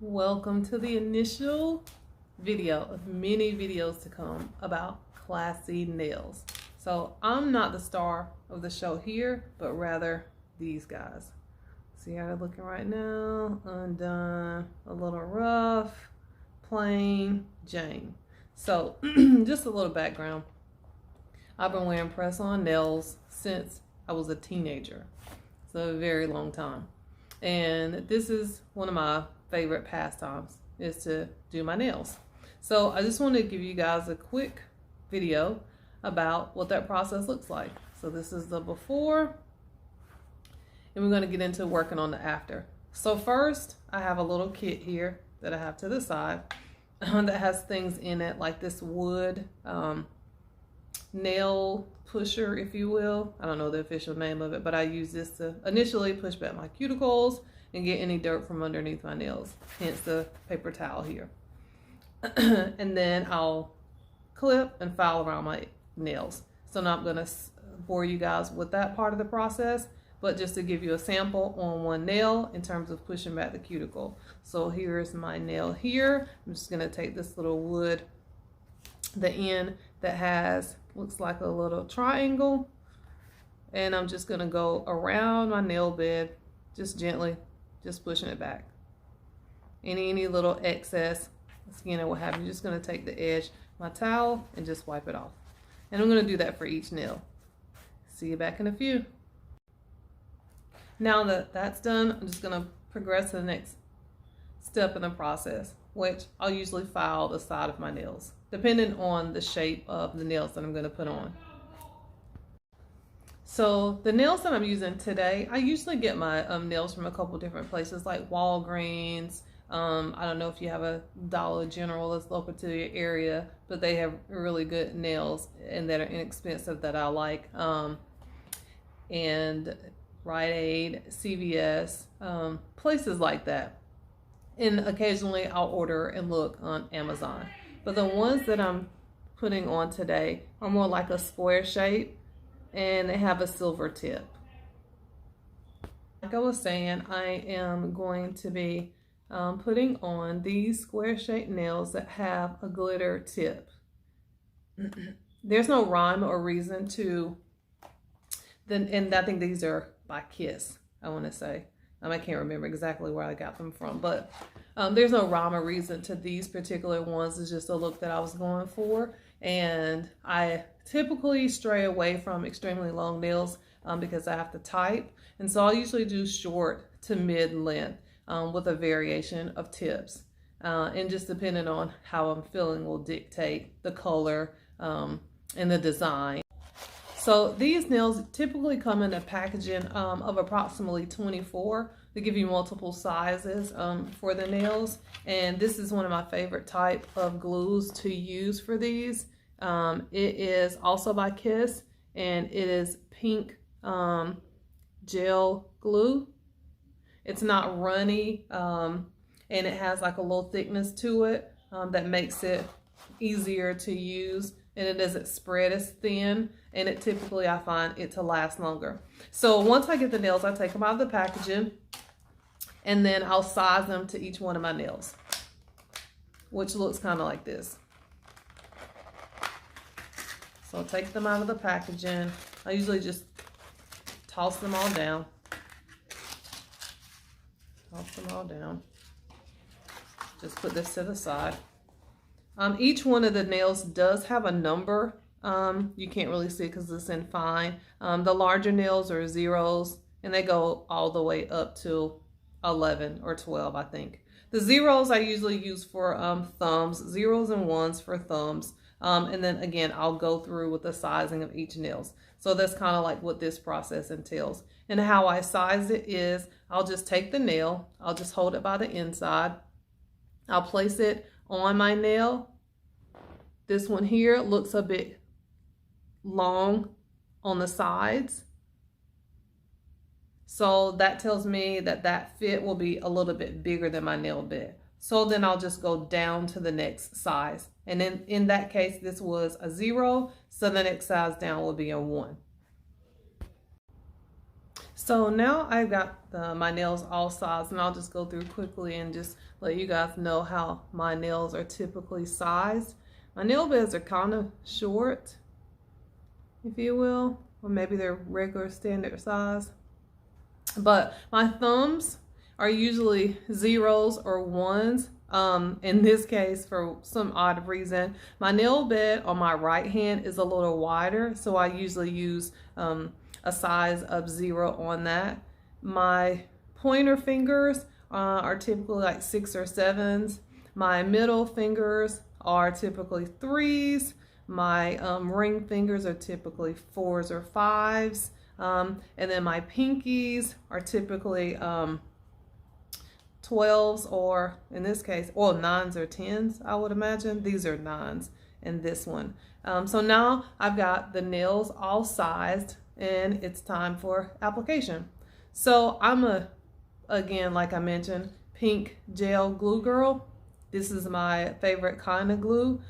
Welcome to the initial video of many videos to come about classy nails. So I'm not the star of the show here, but rather these guys. See how they're looking right now? Undone, a little rough, plain Jane. So just a little background. I've been wearing press-on nails since I was a teenager. So a very long time. And this is one of my favorite pastimes, is to do my nails. So I just want to give you guys a quick video about what that process looks like. So this is the before, and we're going to get into working on the after. So first, I have a little kit here that I have to the side that has things in it like this wood nail pusher, if you will. I don't know the official name of it, but I use this to initially push back my cuticles and get any dirt from underneath my nails, hence the paper towel here. And then I'll clip and file around my nails. So now I'm gonna bore you guys with that part of the process, but just to give you a sample on one nail in terms of pushing back the cuticle. So here's my nail here. I'm just gonna take this little wood, the end that has, looks like a little triangle, and I'm just gonna go around my nail bed, just gently, just pushing it back. Any little excess skin or what have you, just gonna take the edge of my towel and just wipe it off. And I'm gonna do that for each nail. See you back in a few. Now that that's done, I'm just gonna progress to the next step in the process, which I'll usually file the side of my nails, depending on the shape of the nails that I'm gonna put on. So the nails that I'm using today, I usually get my nails from a couple different places like Walgreens. I don't know if you have a Dollar General that's local to your area, but they have really good nails and that are inexpensive that I like. And Rite Aid, CVS, places like that. And occasionally I'll order and look on Amazon. But the ones that I'm putting on today are more like a square shape, and they have a silver tip. Like I was saying, I am going to be putting on these square shaped nails that have a glitter tip. There's no rhyme or reason to, and I think these are by Kiss, I want to say. I can't remember exactly where I got them from, but there's no rhyme or reason to these particular ones. It's just a look that I was going for. And I typically stray away from extremely long nails because I have to type. And so I'll usually do short to mid length with a variation of tips. And just depending on how I'm feeling will dictate the color and the design. So these nails typically come in a packaging of approximately 24. They give you multiple sizes for the nails. And this is one of my favorite type of glues to use for these. It is also by Kiss, and it is pink gel glue. It's not runny, and it has like a little thickness to it that makes it easier to use, and it doesn't spread as thin, and it typically, I find it to last longer. So once I get the nails, I take them out of the packaging, and then I'll size them to each one of my nails, which looks kind of like this. So I'll take them out of the packaging. I usually just toss them all down. Toss them all down. Just put this to the side. Each one of the nails does have a number. You can't really see because it's in fine. The larger nails are zeros, and they go all the way up to 11 or 12, I think. The zeros I usually use for thumbs, zeros and ones for thumbs. And then again, I'll go through with the sizing of each nails. So that's kind of like what this process entails. And how I size it is, I'll just take the nail, I'll just hold it by the inside. I'll place it on my nail. This one here looks a bit long on the sides. So that tells me that that fit will be a little bit bigger than my nail bed. So then I'll just go down to the next size. And then in that case, this was a 0. So the next size down will be a 1. So now I've got my nails all sized, and I'll just go through quickly and just let you guys know how my nails are typically sized. My nail beds are kind of short, if you will, or maybe they're regular standard size. But my thumbs are usually zeros or ones. In this case, for some odd reason, my nail bed on my right hand is a little wider, so I usually use a size of 0 on that. My pointer fingers are typically like 6 or 7s. My middle fingers are typically 3s. My ring fingers are typically 4s or 5s. And then my pinkies are typically 12s, or in this case, well, 9s or 10s, I would imagine. These are 9s in this one. So now I've got the nails all sized, and it's time for application. So I'm again, like I mentioned, pink gel glue girl. This is my favorite kind of glue.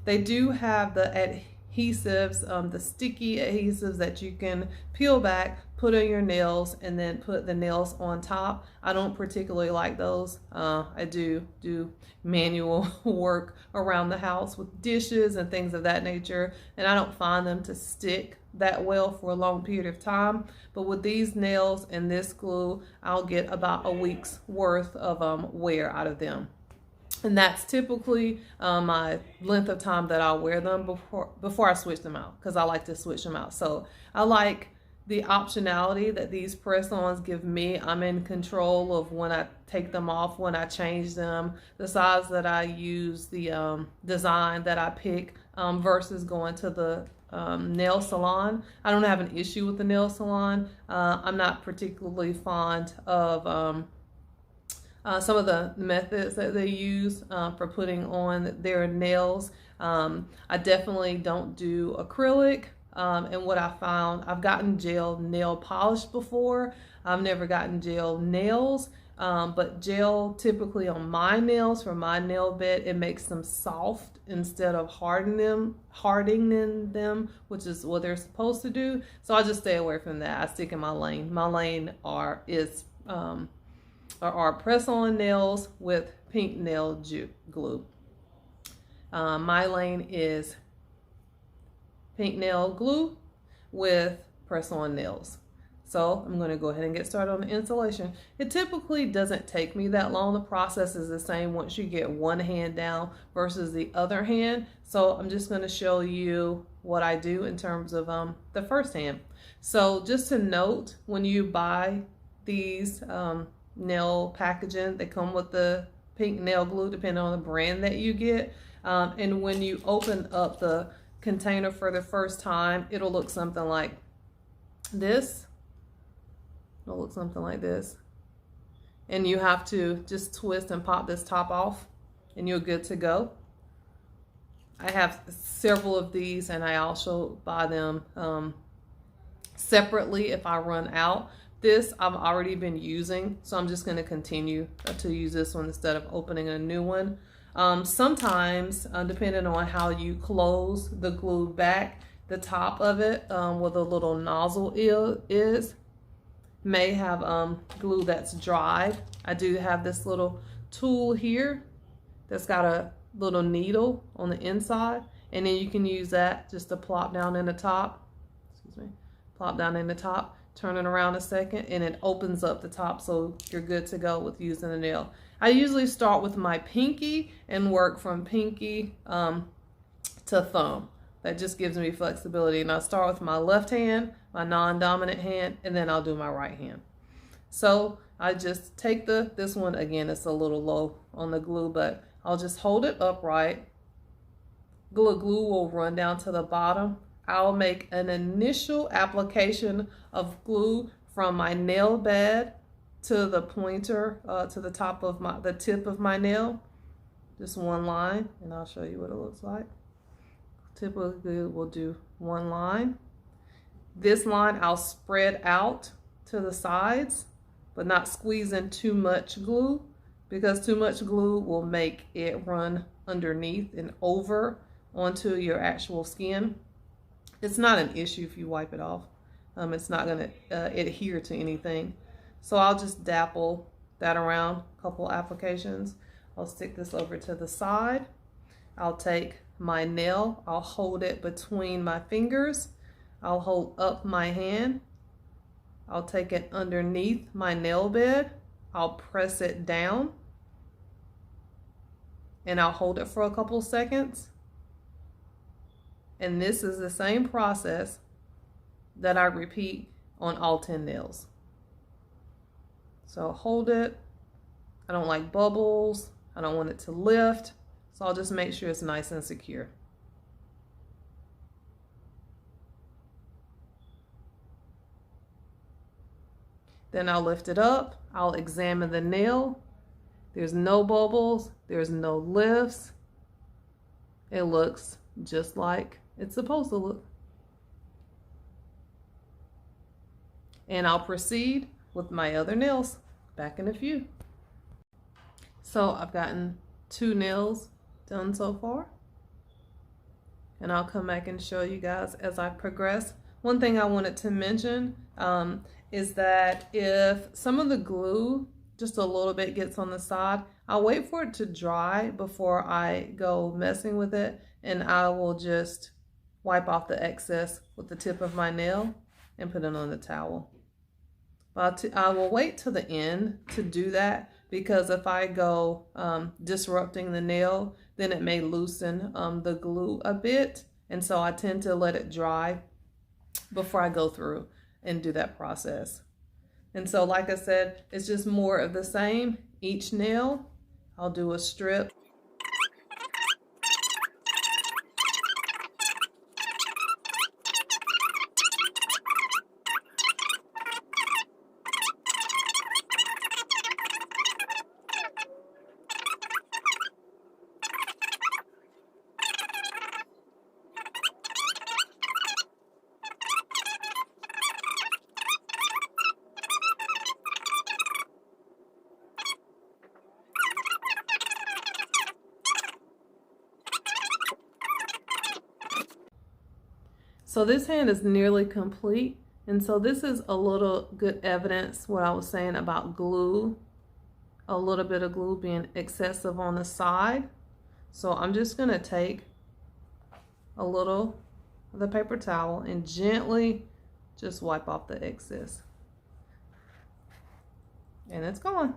They do have the adhesives, the sticky adhesives that you can peel back, put on your nails, and then put the nails on top. I don't particularly like those. I do manual work around the house with dishes and things of that nature, and I don't find them to stick that well for a long period of time. But with these nails and this glue, I'll get about a week's worth of wear out of them. And that's typically my length of time that I'll wear them before I switch them out, because I like to switch them out. So I like the optionality that these press-ons give me. I'm in control of when I take them off, when I change them, the size that I use, the design that I pick, versus going to the nail salon. I don't have an issue with the nail salon. I'm not particularly fond of some of the methods that they use for putting on their nails. I definitely don't do acrylic. And what I found, I've gotten gel nail polish before. I've never gotten gel nails, but gel typically on my nails, for my nail bed, it makes them soft instead of hardening them, which is what they're supposed to do. So I just stay away from that. I stick in my lane. My lane are press-on nails with pink nail glue. My lane is pink nail glue with press-on nails. So I'm going to go ahead and get started on the installation. It typically doesn't take me that long. The process is the same once you get one hand down versus the other hand. So I'm just going to show you what I do in terms of the first hand. So just to note, when you buy these nail packaging, they come with the pink nail glue depending on the brand that you get. And when you open up the container for the first time, it'll look something like this. It'll look something like this. And you have to just twist and pop this top off, and you're good to go. I have several of these, and I also buy them separately if I run out. This I've already been using, so I'm just going to continue to use this one instead of opening a new one. Sometimes, depending on how you close the glue back, the top of it, where the little nozzle is, may have glue that's dried. I do have this little tool here that's got a little needle on the inside, and then you can use that just to plop down in the top. Excuse me, plop down in the top. Turn it around a second, and it opens up the top, so you're good to go with using the nail. I usually start with my pinky and work from pinky to thumb. That just gives me flexibility. And I start with my left hand, my non-dominant hand, and then I'll do my right hand. So I just take this one, again, it's a little low on the glue, but I'll just hold it upright. Glue will run down to the bottom. I'll make an initial application of glue from my nail bed to the pointer, to the top of the tip of my nail. Just one line, and I'll show you what it looks like. Typically, we'll do one line. This line I'll spread out to the sides, but not squeezing too much glue, because too much glue will make it run underneath and over onto your actual skin. It's not an issue if you wipe it off. It's not going to adhere to anything. So I'll just dapple that around a couple applications. I'll stick this over to the side. I'll take my nail, I'll hold it between my fingers. I'll hold up my hand. I'll take it underneath my nail bed. I'll press it down. And I'll hold it for a couple seconds. And this is the same process that I repeat on all 10 nails. So hold it. I don't like bubbles. I don't want it to lift. So I'll just make sure it's nice and secure. Then I'll lift it up. I'll examine the nail. There's no bubbles. There's no lifts. It looks just like it's supposed to look. And I'll proceed with my other nails. Back in a few. So I've gotten 2 nails done so far. And I'll come back and show you guys as I progress. One thing I wanted to mention is that if some of the glue, just a little bit, gets on the side, I'll wait for it to dry before I go messing with it, and I will just wipe off the excess with the tip of my nail and put it on the towel. But I will wait till the end to do that, because if I go disrupting the nail, then it may loosen the glue a bit, and so I tend to let it dry before I go through and do that process. And so, like I said, it's just more of the same. Each nail, I'll do a strip. So this hand is nearly complete, and so this is a little good evidence what I was saying about glue, a little bit of glue being excessive on the side. So I'm just going to take a little of the paper towel and gently just wipe off the excess. And it's gone.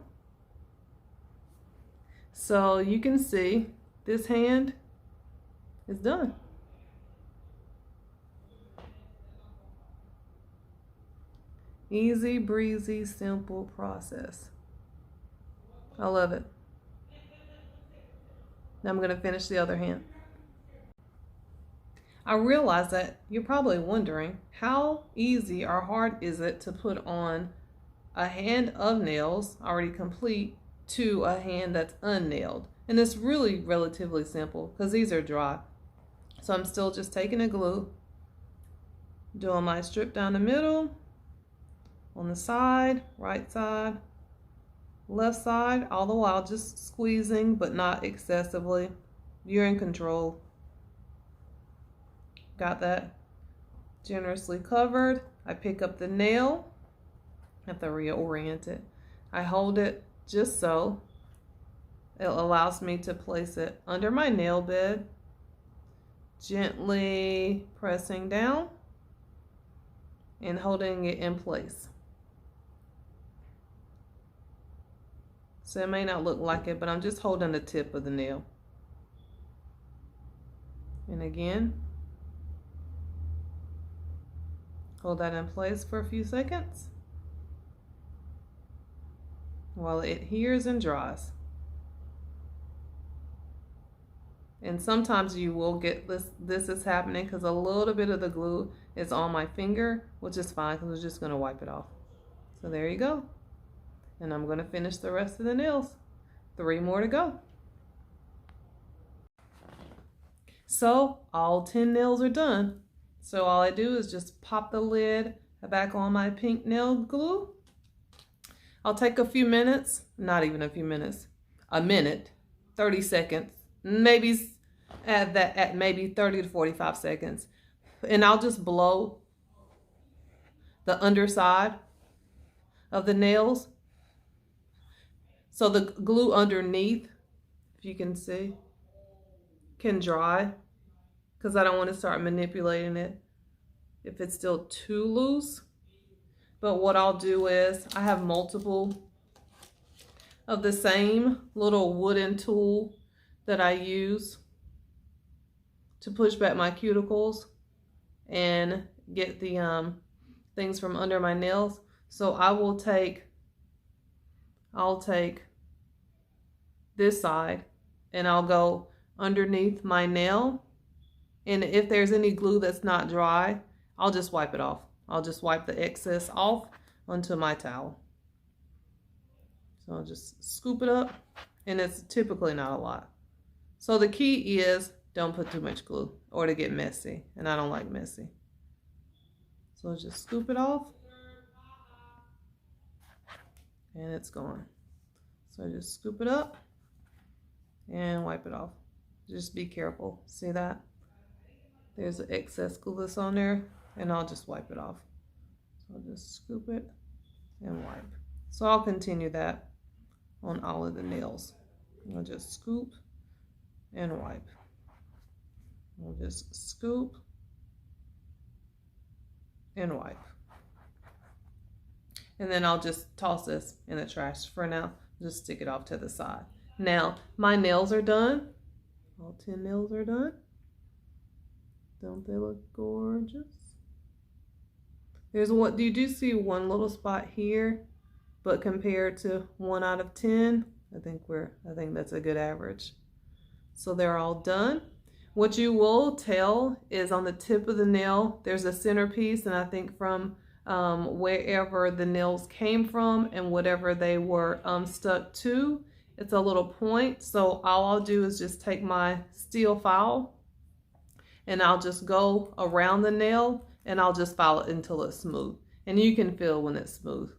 So you can see this hand is done. Easy breezy, simple process. I love it. Now I'm going to finish the other hand. I realize that you're probably wondering, how easy or hard is it to put on a hand of nails already complete to a hand that's unnailed? And it's really relatively simple because these are dry. So I'm still just taking a glue, doing my strip down the middle, on the side, right side, left side, all the while just squeezing, but not excessively. You're in control. Got that generously covered. I pick up the nail. I have to reorient it. I hold it just so. It allows me to place it under my nail bed, gently pressing down and holding it in place. So it may not look like it, but I'm just holding the tip of the nail. And again, hold that in place for a few seconds while it adheres and dries. And sometimes you will get this is happening because a little bit of the glue is on my finger, which is fine because we're just going to wipe it off. So there you go. And I'm going to finish the rest of the nails. 3 more to go. So all 10 nails are done. So all I do is just pop the lid back on my pink nail glue. I'll take a few minutes, not even a few minutes, a minute, 30 seconds, maybe at maybe 30 to 45 seconds. And I'll just blow the underside of the nails. So the glue underneath, if you can see, can dry, because I don't want to start manipulating it if it's still too loose. But what I'll do is, I have multiple of the same little wooden tool that I use to push back my cuticles and get the things from under my nails. So I'll take this side and I'll go underneath my nail, and if there's any glue that's not dry, I'll just wipe it off. I'll just wipe the excess off onto my towel. So I'll just scoop it up, and it's typically not a lot. So the key is don't put too much glue or to get messy, and I don't like messy. So just scoop it off, and it's gone. So just scoop it up and wipe it off. Just be careful. See that? There's excess glue that's on there, and I'll just wipe it off. So I'll just scoop it and wipe. So I'll continue that on all of the nails. I'll just scoop and wipe. I'll just scoop and wipe. And then I'll just toss this in the trash for now. Just stick it off to the side. Now, my nails are done. All 10 nails are done. Don't they look gorgeous? There's what you do see one little spot here, but compared to 1 out of 10, I think that's a good average. So they're all done. What you will tell is on the tip of the nail, there's a centerpiece, and I think from wherever the nails came from and whatever they were stuck to, it's a little point. So all I'll do is just take my steel file and I'll just go around the nail and I'll just file it until it's smooth. And you can feel when it's smooth.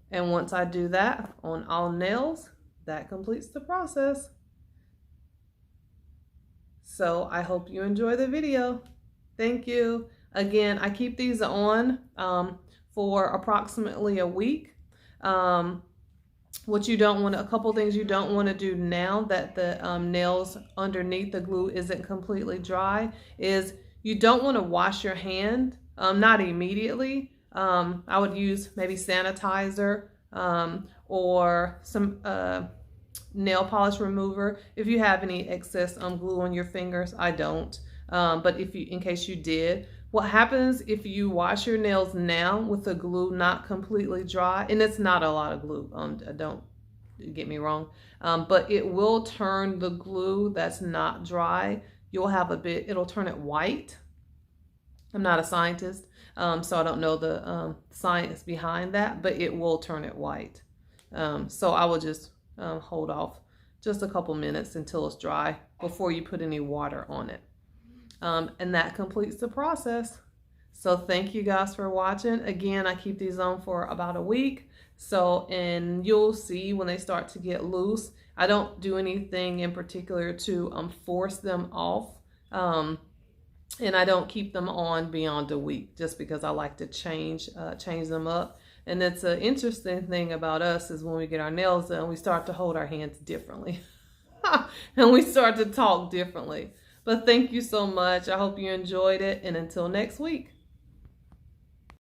And once I do that on all nails, that completes the process. So I hope you enjoy the video. Thank you. Again, I keep these on for approximately a week. What you don't want to, a couple things you don't want to do now that the nails underneath the glue isn't completely dry is you don't want to wash your hand, not immediately. I would use maybe sanitizer or some nail polish remover if you have any excess glue on your fingers. I don't, but in case you did. What happens if you wash your nails now with the glue not completely dry, and it's not a lot of glue, don't get me wrong, but it will turn the glue that's not dry, you'll have it'll turn it white. I'm not a scientist, so I don't know the science behind that, but it will turn it white. So I will just hold off just a couple minutes until it's dry before you put any water on it. And that completes the process. So thank you guys for watching. Again, I keep these on for about a week. So, and you'll see when they start to get loose. I don't do anything in particular to force them off. And I don't keep them on beyond a week just because I like to change them up. And it's an interesting thing about us is when we get our nails done, we start to hold our hands differently. And we start to talk differently. But thank you so much. I hope you enjoyed it. And until next week.